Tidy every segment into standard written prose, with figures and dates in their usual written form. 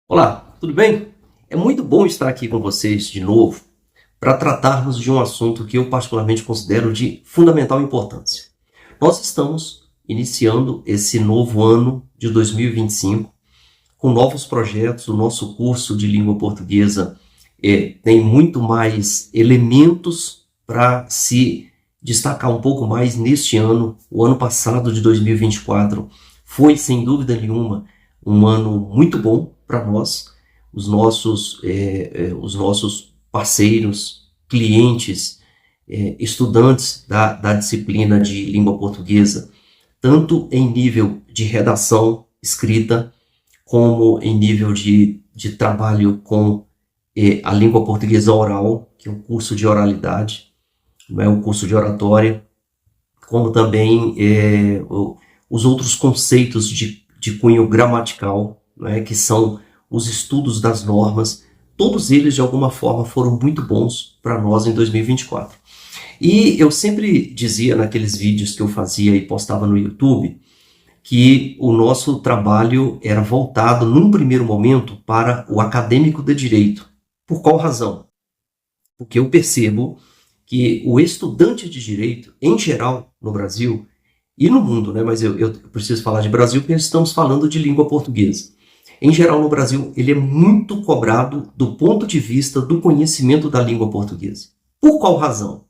Olá, tudo bem? É muito bom estar aqui com vocês de novo para tratarmos de um assunto que eu particularmente considero de fundamental importância. Nós estamos iniciando esse novo ano de 2025 com novos projetos. O nosso curso de língua portuguesa tem muito mais elementos para se destacar um pouco mais neste ano. O ano passado, de 2024, foi, sem dúvida nenhuma, um ano muito bom para nós. Os nossos parceiros, clientes, estudantes da disciplina de língua portuguesa, tanto em nível de redação escrita, como em nível de trabalho com a língua portuguesa oral, que é um curso de oralidade, não é um curso de oratória, como também os outros conceitos de cunho gramatical, né, que são os estudos das normas. Todos eles, de alguma forma, foram muito bons para nós em 2024. E eu sempre dizia naqueles vídeos que eu fazia e postava no YouTube que o nosso trabalho era voltado, num primeiro momento, para o acadêmico de direito. Por qual razão? Porque eu percebo que o estudante de direito, em geral, no Brasil e no mundo, né, mas eu preciso falar de Brasil porque estamos falando de língua portuguesa. Em geral, no Brasil, ele é muito cobrado do ponto de vista do conhecimento da língua portuguesa. Por qual razão?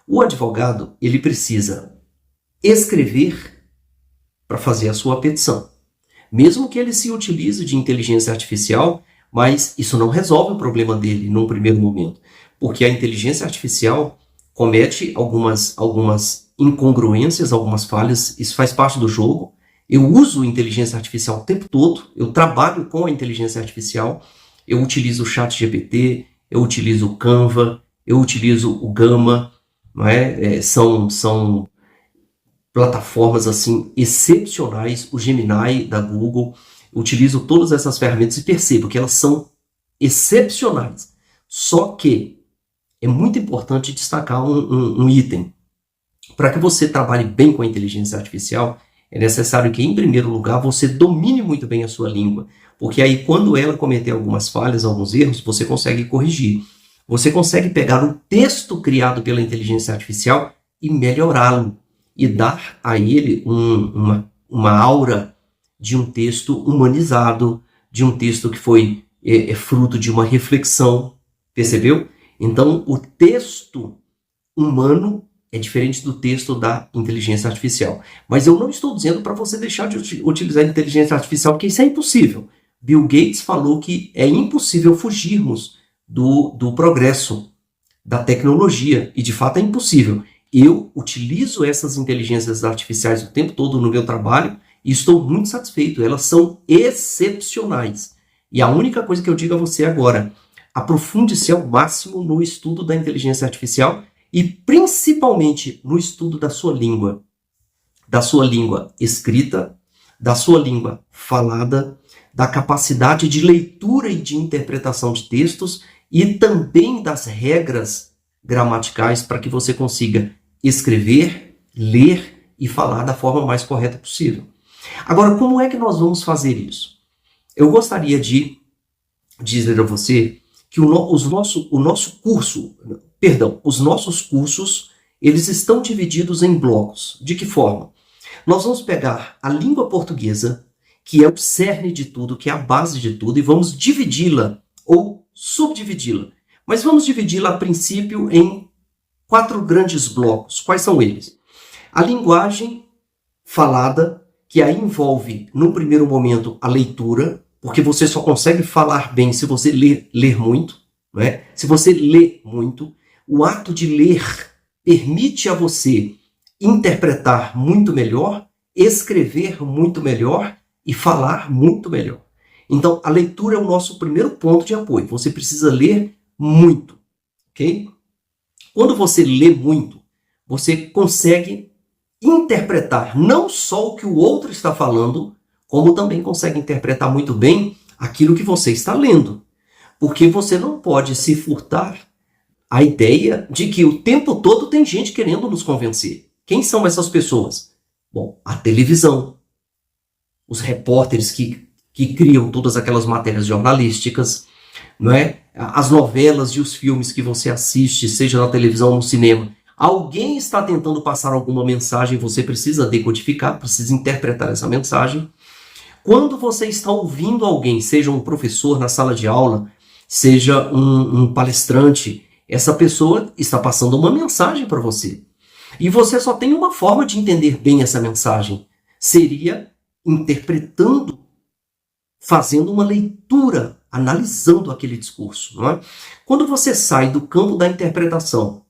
O advogado, ele precisa escrever para fazer a sua petição. Mesmo que ele se utilize de inteligência artificial, mas isso não resolve o problema dele num primeiro momento, porque a inteligência artificial comete algumas incongruências, algumas falhas. Isso faz parte do jogo. Eu uso inteligência artificial o tempo todo, eu trabalho com a inteligência artificial, eu utilizo o ChatGPT, eu utilizo o Canva, eu utilizo o Gama, não é? São plataformas assim excepcionais, o Gemini da Google. Eu utilizo todas essas ferramentas e percebo que elas são excepcionais. Só que é muito importante destacar um item. Para que você trabalhe bem com a inteligência artificial, é necessário que, em primeiro lugar, você domine muito bem a sua língua, porque aí, quando ela cometer algumas falhas, alguns erros, você consegue corrigir. Você consegue pegar um texto criado pela inteligência artificial e melhorá-lo, e dar a ele uma aura de um texto humanizado, de um texto que foi fruto de uma reflexão, percebeu? Então, o texto humano é diferente do texto da inteligência artificial. Mas eu não estou dizendo para você deixar de utilizar a inteligência artificial, porque isso é impossível. Bill Gates falou que é impossível fugirmos do progresso, da tecnologia, e de fato é impossível. Eu utilizo essas inteligências artificiais o tempo todo no meu trabalho e estou muito satisfeito. Elas são excepcionais. E a única coisa que eu digo a você agora, aprofunde-se ao máximo no estudo da inteligência artificial e principalmente no estudo da sua língua escrita, da sua língua falada, da capacidade de leitura e de interpretação de textos e também das regras gramaticais para que você consiga escrever, ler e falar da forma mais correta possível. Agora, como é que nós vamos fazer isso? Eu gostaria de dizer a você que os nossos cursos, eles estão divididos em blocos. De que forma? Nós vamos pegar a língua portuguesa, que é o cerne de tudo, que é a base de tudo, e vamos dividi-la ou subdividi-la. Mas vamos dividi-la a princípio em 4 grandes blocos. Quais são eles? A linguagem falada, que aí envolve, num primeiro momento, a leitura, porque você só consegue falar bem se você ler muito, não é? Se você lê muito, o ato de ler permite a você interpretar muito melhor, escrever muito melhor e falar muito melhor. Então, a leitura é o nosso primeiro ponto de apoio. Você precisa ler muito, ok? Quando você lê muito, você consegue interpretar não só o que o outro está falando, como também consegue interpretar muito bem aquilo que você está lendo. Porque você não pode se furtar a ideia de que o tempo todo tem gente querendo nos convencer. Quem são essas pessoas? Bom, a televisão, os repórteres que que criam todas aquelas matérias jornalísticas, não é? As novelas e os filmes que você assiste, seja na televisão ou no cinema. Alguém está tentando passar alguma mensagem, você precisa decodificar, precisa interpretar essa mensagem. Quando você está ouvindo alguém, seja um professor na sala de aula, seja um palestrante, essa pessoa está passando uma mensagem para você. E você só tem uma forma de entender bem essa mensagem. Seria interpretando, fazendo uma leitura, analisando aquele discurso. Não é? Quando você sai do campo da interpretação,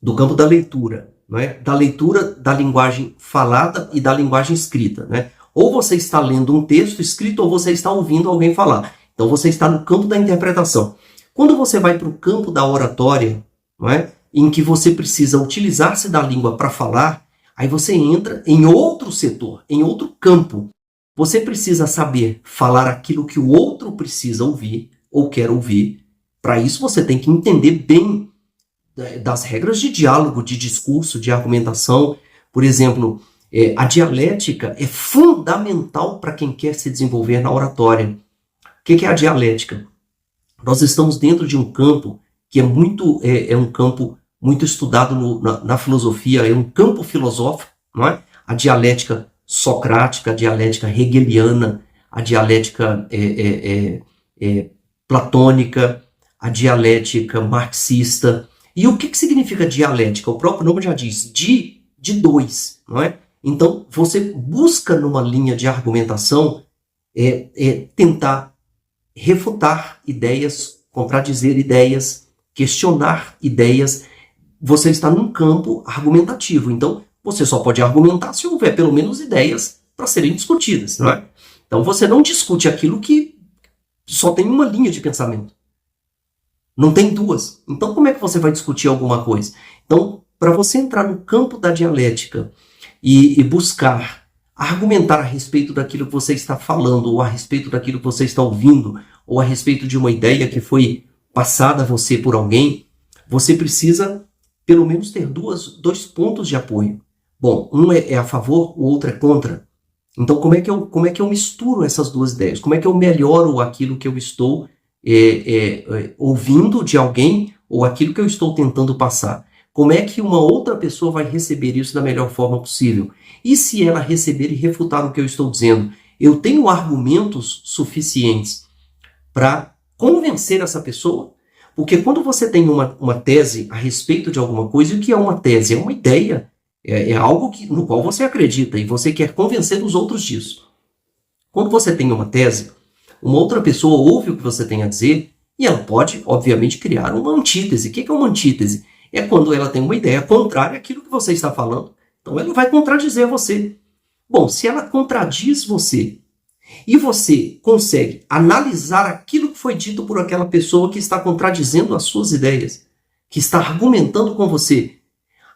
do campo da leitura, não é? Da leitura da linguagem falada e da linguagem escrita, né? Ou você está lendo um texto escrito ou você está ouvindo alguém falar. Então você está no campo da interpretação. Quando você vai para o campo da oratória, não é? Em que você precisa utilizar-se da língua para falar, aí você entra em outro setor, em outro campo. Você precisa saber falar aquilo que o outro precisa ouvir ou quer ouvir. Para isso você tem que entender bem das regras de diálogo, de discurso, de argumentação. Por exemplo, a dialética é fundamental para quem quer se desenvolver na oratória. O que é a dialética? Nós estamos dentro de um campo que é um campo muito estudado na filosofia, é um campo filosófico, não é? A dialética socrática, a dialética hegeliana, a dialética platônica, a dialética marxista. E o que significa dialética? O próprio nome já diz, de dois, não é? Então, você busca numa linha de argumentação tentar refutar ideias, contradizer ideias, questionar ideias. Você está num campo argumentativo. Então, você só pode argumentar se houver pelo menos ideias para serem discutidas, não é? Então, você não discute aquilo que só tem uma linha de pensamento. Não tem duas. Então, como é que você vai discutir alguma coisa? Então, para você entrar no campo da dialética e buscar argumentar a respeito daquilo que você está falando, ou a respeito daquilo que você está ouvindo, ou a respeito de uma ideia que foi passada a você por alguém, você precisa pelo menos ter dois pontos de apoio. Bom, um é a favor, o outro é contra. Então, como é que eu misturo essas duas ideias? Como é que eu melhoro aquilo que eu estou ouvindo de alguém ou aquilo que eu estou tentando passar? Como é que uma outra pessoa vai receber isso da melhor forma possível? E se ela receber e refutar o que eu estou dizendo? Eu tenho argumentos suficientes para convencer essa pessoa? Porque quando você tem uma tese a respeito de alguma coisa, o que é uma tese? É uma ideia, é algo no qual você acredita e você quer convencer os outros disso. Quando você tem uma tese, uma outra pessoa ouve o que você tem a dizer e ela pode, obviamente, criar uma antítese. O que é uma antítese? É quando ela tem uma ideia contrária àquilo que você está falando. Então ela vai contradizer você. Bom, se ela contradiz você e você consegue analisar aquilo que foi dito por aquela pessoa que está contradizendo as suas ideias, que está argumentando com você,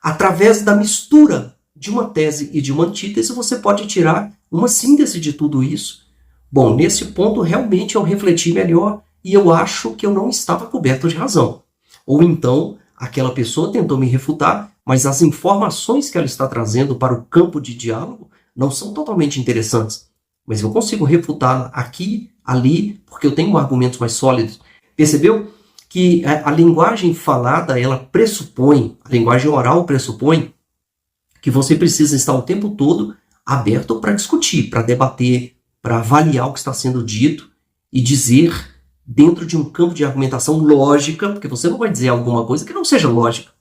através da mistura de uma tese e de uma antítese, você pode tirar uma síntese de tudo isso. Bom, nesse ponto realmente eu refleti melhor e eu acho que eu não estava coberto de razão. Ou então, aquela pessoa tentou me refutar, mas as informações que ela está trazendo para o campo de diálogo não são totalmente interessantes. Mas eu consigo refutá-la aqui, ali, porque eu tenho argumentos mais sólidos. Percebeu que a linguagem falada, ela pressupõe, a linguagem oral pressupõe que você precisa estar o tempo todo aberto para discutir, para debater, para avaliar o que está sendo dito e dizer dentro de um campo de argumentação lógica, porque você não vai dizer alguma coisa que não seja lógica.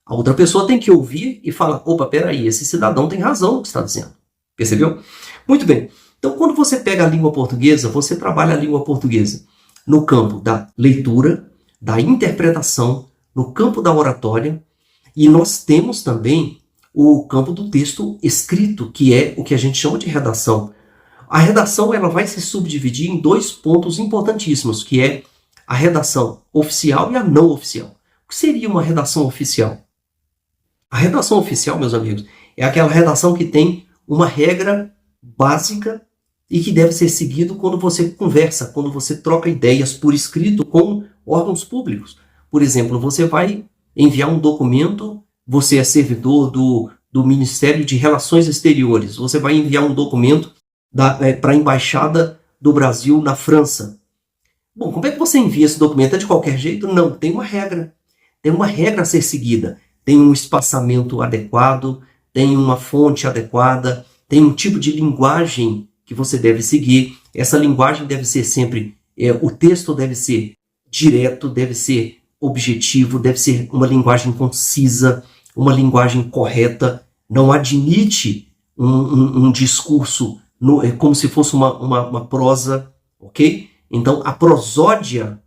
A outra pessoa tem que ouvir e falar, opa, peraí, esse cidadão tem razão no que está dizendo. Percebeu? Muito bem. Então, quando você pega a língua portuguesa, você trabalha a língua portuguesa no campo da leitura, da interpretação, no campo da oratória, e nós temos também o campo do texto escrito, que é o que a gente chama de redação. A redação ela vai se subdividir em dois pontos importantíssimos, que é a redação oficial e a não oficial. O que seria uma redação oficial? A redação oficial, meus amigos, é aquela redação que tem uma regra básica e que deve ser seguido quando você conversa, quando você troca ideias por escrito com órgãos públicos. Por exemplo, você vai enviar um documento, você é servidor do Ministério de Relações Exteriores, você vai enviar um documento para a Embaixada do Brasil na França. Bom, como é que você envia esse documento? É de qualquer jeito? Não, tem uma regra. Tem uma regra a ser seguida. Tem um espaçamento adequado, tem uma fonte adequada, tem um tipo de linguagem que você deve seguir. Essa linguagem deve ser sempre, o texto deve ser direto, deve ser objetivo, deve ser uma linguagem concisa, uma linguagem correta. Não admite um discurso como se fosse uma prosa, ok? Então, a prosódia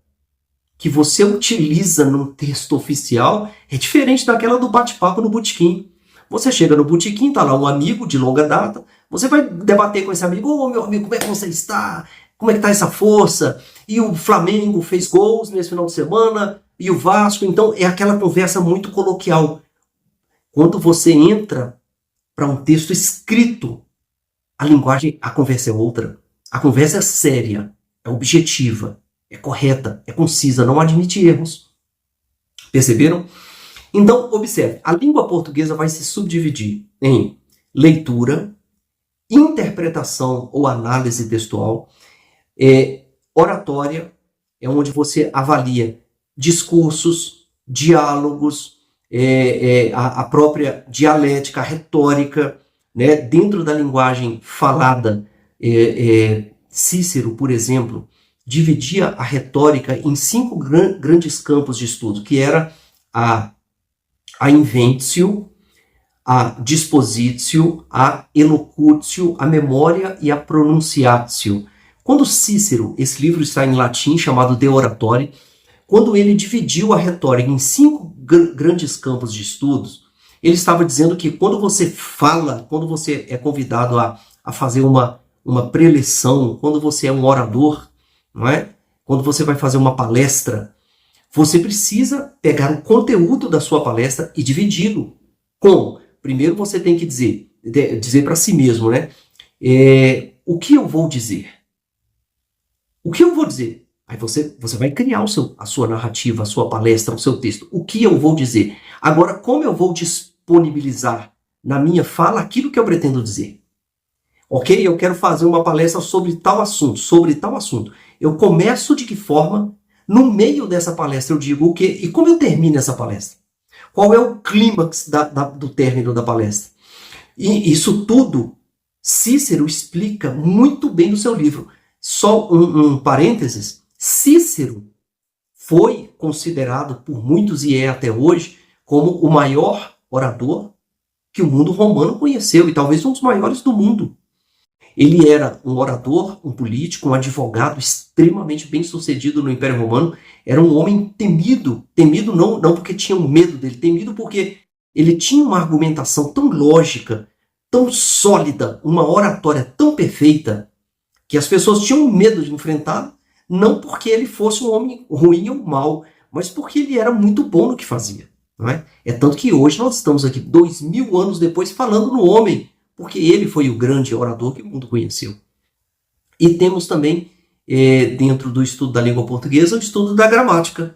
que você utiliza num texto oficial é diferente daquela do bate-papo no botequim. Você chega no botequim, tá lá um amigo de longa data, você vai debater com esse amigo: ô meu amigo, como é que você está? Como é que está essa força? E o Flamengo fez gols nesse final de semana, e o Vasco. Então é aquela conversa muito coloquial. Quando você entra para um texto escrito, a linguagem, a conversa é outra. A conversa é séria, é objetiva, é correta, é concisa, não admite erros. Perceberam? Então, observe, a língua portuguesa vai se subdividir em leitura, interpretação ou análise textual, oratória, é onde você avalia discursos, diálogos, a própria dialética, a retórica, né, dentro da linguagem falada. Cícero, por exemplo, dividia a retórica em 5 grandes campos de estudo, que era a inventio, a dispositio, a elocutio, a memória e a pronunciatio. Quando Cícero, esse livro está em latim, chamado De Oratore, quando ele dividiu a retórica em 5 grandes campos de estudos, ele estava dizendo que quando você fala, quando você é convidado a fazer uma preleção, quando você é um orador, não é? Quando você vai fazer uma palestra, você precisa pegar o conteúdo da sua palestra e dividi-lo. Como? Primeiro você tem que dizer para si mesmo, né? O que eu vou dizer? O que eu vou dizer? Aí você vai criar a sua narrativa, a sua palestra, o seu texto. O que eu vou dizer? Agora, como eu vou disponibilizar na minha fala aquilo que eu pretendo dizer? Ok? Eu quero fazer uma palestra sobre tal assunto, Eu começo de que forma? No meio dessa palestra eu digo o quê? E como eu termino essa palestra? Qual é o clímax do término da palestra? E isso tudo Cícero explica muito bem no seu livro. Só um parênteses, Cícero foi considerado por muitos, e é até hoje, como o maior orador que o mundo romano conheceu, e talvez um dos maiores do mundo. Ele era um orador, um político, um advogado extremamente bem-sucedido no Império Romano. Era um homem temido não porque tinham medo dele, temido porque ele tinha uma argumentação tão lógica, tão sólida, uma oratória tão perfeita, que as pessoas tinham medo de enfrentá-lo, não porque ele fosse um homem ruim ou mau, mas porque ele era muito bom no que fazia. Não é? Tanto que hoje nós estamos aqui, 2000 anos depois, falando no homem, porque ele foi o grande orador que o mundo conheceu. E temos também, dentro do estudo da língua portuguesa, o estudo da gramática.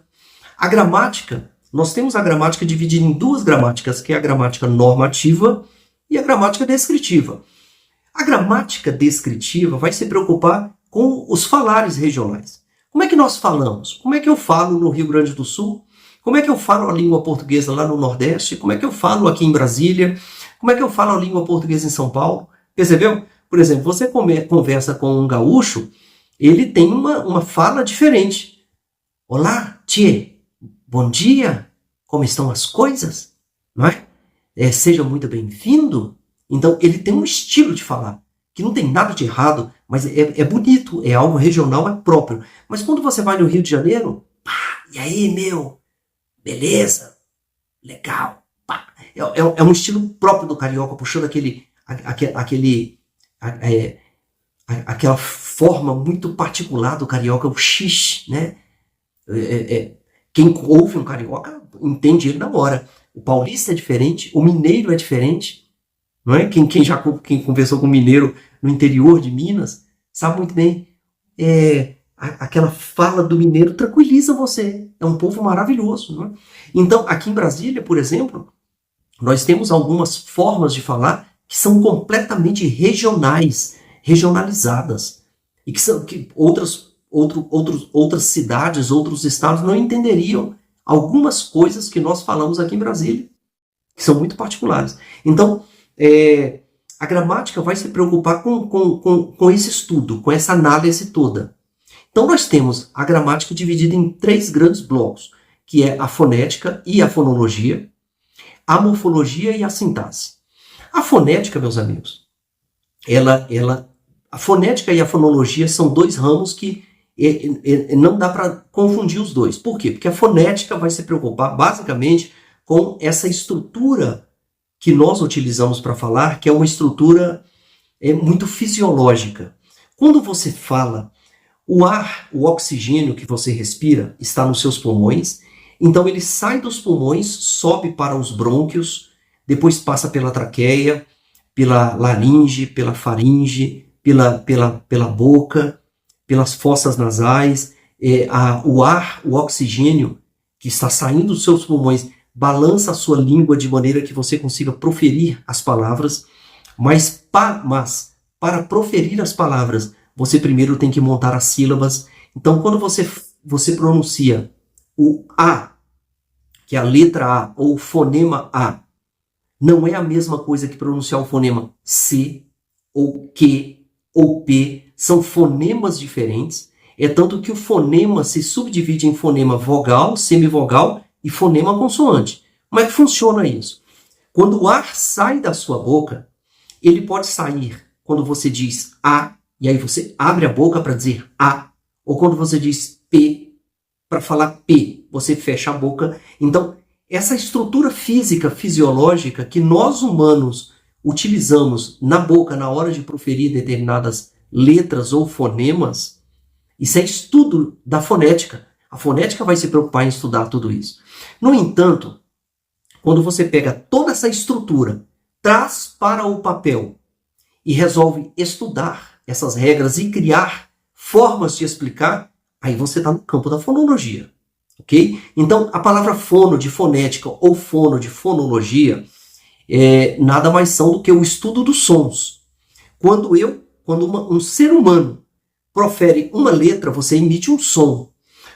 A gramática, nós temos a gramática dividida em 2 gramáticas, que é a gramática normativa e a gramática descritiva. A gramática descritiva vai se preocupar com os falares regionais. Como é que nós falamos? Como é que eu falo no Rio Grande do Sul? Como é que eu falo a língua portuguesa lá no Nordeste? Como é que eu falo aqui em Brasília? Como é que eu falo a língua portuguesa em São Paulo? Percebeu? Por exemplo, você conversa com um gaúcho, ele tem uma fala diferente. Olá, tchê, bom dia, como estão as coisas? Não é? Seja muito bem-vindo. Então, ele tem um estilo de falar, que não tem nada de errado, mas é bonito, é algo regional, é próprio. Mas quando você vai no Rio de Janeiro, pá, e aí, meu, beleza? Legal. Pá. É um estilo próprio do carioca, puxando aquela forma muito particular do carioca, o xixi, né? Quem ouve um carioca entende ele na hora. O paulista é diferente, o mineiro é diferente, não é? Quem conversou com um mineiro no interior de Minas sabe muito bem. Aquela fala do mineiro tranquiliza você. É um povo maravilhoso, não é? Então, aqui em Brasília, por exemplo, nós temos algumas formas de falar que são completamente regionais. regionalizadas e que outras cidades, outros estados não entenderiam algumas coisas que nós falamos aqui em Brasília, que são muito particulares. Então, a gramática vai se preocupar com esse estudo, com essa análise toda. Então, nós temos a gramática dividida em 3 grandes blocos, que é a fonética e a fonologia, a morfologia e a sintaxe. A fonética, meus amigos, a fonética e a fonologia são 2 ramos que não dá para confundir os dois. Por quê? Porque a fonética vai se preocupar basicamente com essa estrutura que nós utilizamos para falar, que é uma estrutura muito fisiológica. Quando você fala, o ar, o oxigênio que você respira está nos seus pulmões, então ele sai dos pulmões, sobe para os brônquios, depois passa pela traqueia, pela laringe, pela faringe, pela boca, pelas fossas nasais. O ar, o oxigênio que está saindo dos seus pulmões balança a sua língua de maneira que você consiga proferir as palavras, mas para proferir as palavras, você primeiro tem que montar as sílabas. Então, quando você pronuncia o A, que é a letra A, ou o fonema A, não é a mesma coisa que pronunciar o fonema C, ou Q, ou P. São fonemas diferentes. É tanto que o fonema se subdivide em fonema vogal, semivogal e fonema consoante. Como é que funciona isso? Quando o ar sai da sua boca, ele pode sair quando você diz A, e aí você abre a boca para dizer A, ou quando você diz P, para falar P, você fecha a boca. Então, essa estrutura física, fisiológica, que nós humanos utilizamos na boca na hora de proferir determinadas letras ou fonemas, isso é estudo da fonética. A fonética vai se preocupar em estudar tudo isso. No entanto, quando você pega toda essa estrutura, traz para o papel e resolve estudar essas regras e criar formas de explicar, aí você está no campo da fonologia. Ok? Então, a palavra fono de fonética ou fono de fonologia nada mais são do que o estudo dos sons. Quando um ser humano profere uma letra, você emite um som.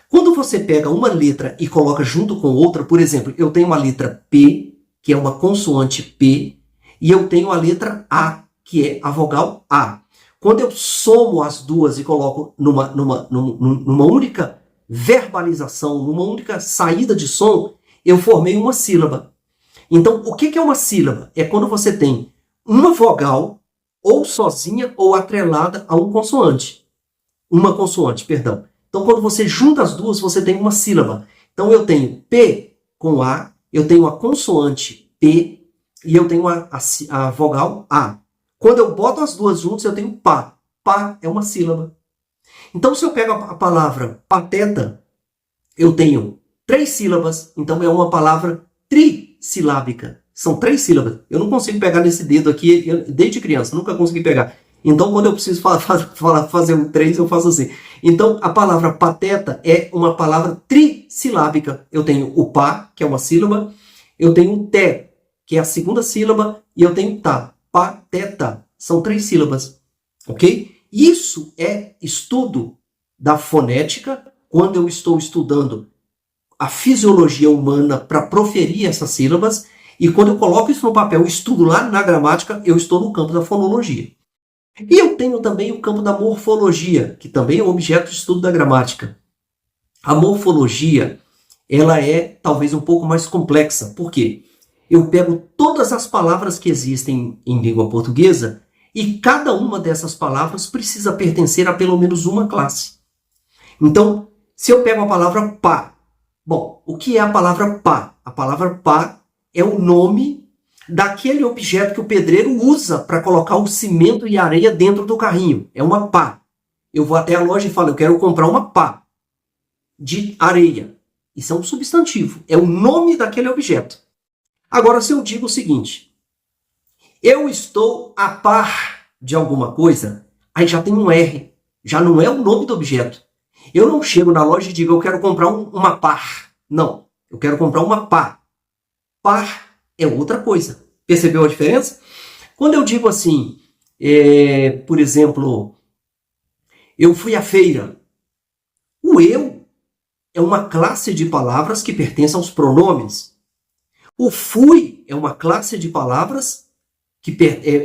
Quando você pega uma letra e coloca junto com outra, por exemplo, eu tenho a letra P, que é uma consoante P, e eu tenho a letra A, que é a vogal A. Quando eu somo as duas e coloco numa única verbalização, numa única saída de som, eu formei uma sílaba. Então, o que é uma sílaba? É quando você tem uma vogal ou sozinha ou atrelada a um consoante. Uma consoante, perdão. Então, quando você junta as duas, você tem uma sílaba. Então, eu tenho P com A, eu tenho a consoante P e eu tenho a vogal A. Quando eu boto as duas juntas, eu tenho pá. Pá é uma sílaba. Então, se eu pego a palavra pateta, eu tenho 3 sílabas, então é uma palavra trissilábica. São 3 sílabas. Eu não consigo pegar nesse dedo aqui, desde criança, nunca consegui pegar. Então, quando eu preciso fazer um 3, eu faço assim. Então, a palavra pateta é uma palavra trissilábica. Eu tenho o pá, que é uma sílaba, eu tenho o té, que é a segunda sílaba, e eu tenho tá. Pateta. São 3 sílabas. Ok? Isso é estudo da fonética, quando eu estou estudando a fisiologia humana para proferir essas sílabas, e quando eu coloco isso no papel, estudo lá na gramática, eu estou no campo da fonologia. E eu tenho também o campo da morfologia, que também é um objeto de estudo da gramática. A morfologia, ela é talvez um pouco mais complexa. Por quê? Eu pego todas as palavras que existem em língua portuguesa e cada uma dessas palavras precisa pertencer a pelo menos uma classe. Então, se eu pego a palavra pá, bom, o que é a palavra pá? A palavra pá é o nome daquele objeto que o pedreiro usa para colocar o cimento e a areia dentro do carrinho. É uma pá. Eu vou até a loja e falo, eu quero comprar uma pá de areia. Isso é um substantivo. É o nome daquele objeto. Agora, se eu digo o seguinte, eu estou a par de alguma coisa, aí já tem um R. Já não é o nome do objeto. Eu não chego na loja e digo, eu quero comprar uma par. Não, eu quero comprar uma pá. Par é outra coisa. Percebeu a diferença? Quando eu digo assim, Por exemplo, eu fui à feira. O eu é uma classe de palavras que pertence aos pronomes. O fui é uma classe de palavras que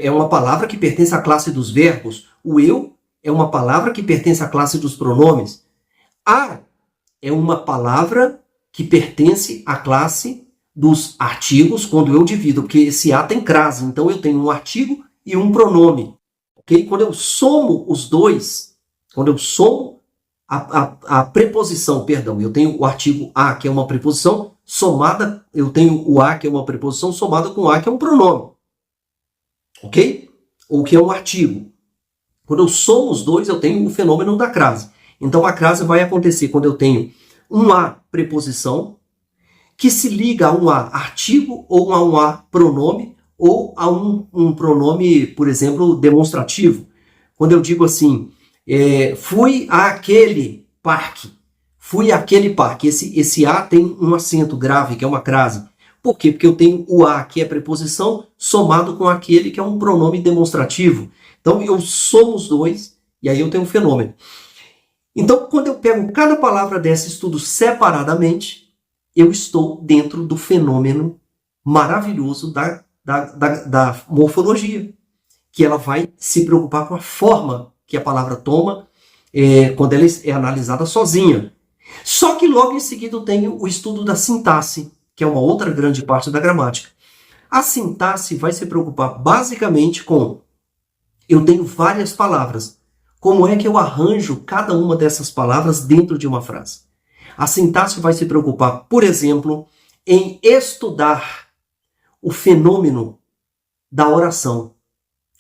é uma palavra que pertence à classe dos verbos. O eu é uma palavra que pertence à classe dos pronomes. A é uma palavra que pertence à classe dos artigos quando eu divido, porque esse A tem crase, então eu tenho um artigo e um pronome. Okay? Quando eu somo os dois, quando eu somo a preposição, perdão, eu tenho o artigo A, que é uma preposição, somada, eu tenho o A, que é uma preposição, somada com o A, que é um pronome. Ok? Ou que é um artigo. Quando eu somo os dois, eu tenho o fenômeno da crase. Então, a crase vai acontecer quando eu tenho um A preposição, que se liga a um A artigo, ou a um A pronome, ou a um pronome, por exemplo, demonstrativo. Quando eu digo assim, fui àquele parque. Fui àquele parque. Esse A tem um acento grave, que é uma crase. Por quê? Porque eu tenho o A, que é preposição, somado com aquele, que é um pronome demonstrativo. Então, eu somo os dois, e aí eu tenho um fenômeno. Então, quando eu pego cada palavra dessa e estudo separadamente, eu estou dentro do fenômeno maravilhoso da morfologia, que ela vai se preocupar com a forma que a palavra toma quando ela é analisada sozinha. Só que logo em seguida eu tenho o estudo da sintaxe, que é uma outra grande parte da gramática. A sintaxe vai se preocupar basicamente com eu tenho várias palavras. Como é que eu arranjo cada uma dessas palavras dentro de uma frase? A sintaxe vai se preocupar, por exemplo, em estudar o fenômeno da oração.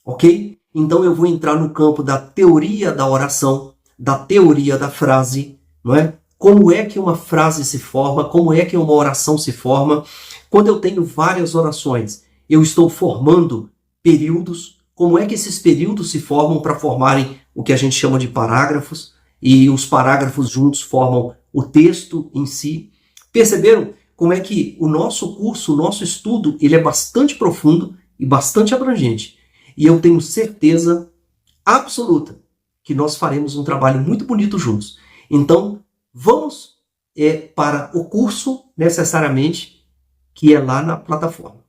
Ok? Então eu vou entrar no campo da teoria da oração, da teoria da frase, não é? Como é que uma frase se forma, como é que uma oração se forma. Quando eu tenho várias orações, eu estou formando períodos. Como é que esses períodos se formam para formarem o que a gente chama de parágrafos, e os parágrafos juntos formam o texto em si. Perceberam como é que o nosso curso, o nosso estudo, ele é bastante profundo e bastante abrangente. E eu tenho certeza absoluta que nós faremos um trabalho muito bonito juntos. Então, vamos para o curso, necessariamente, que é lá na plataforma.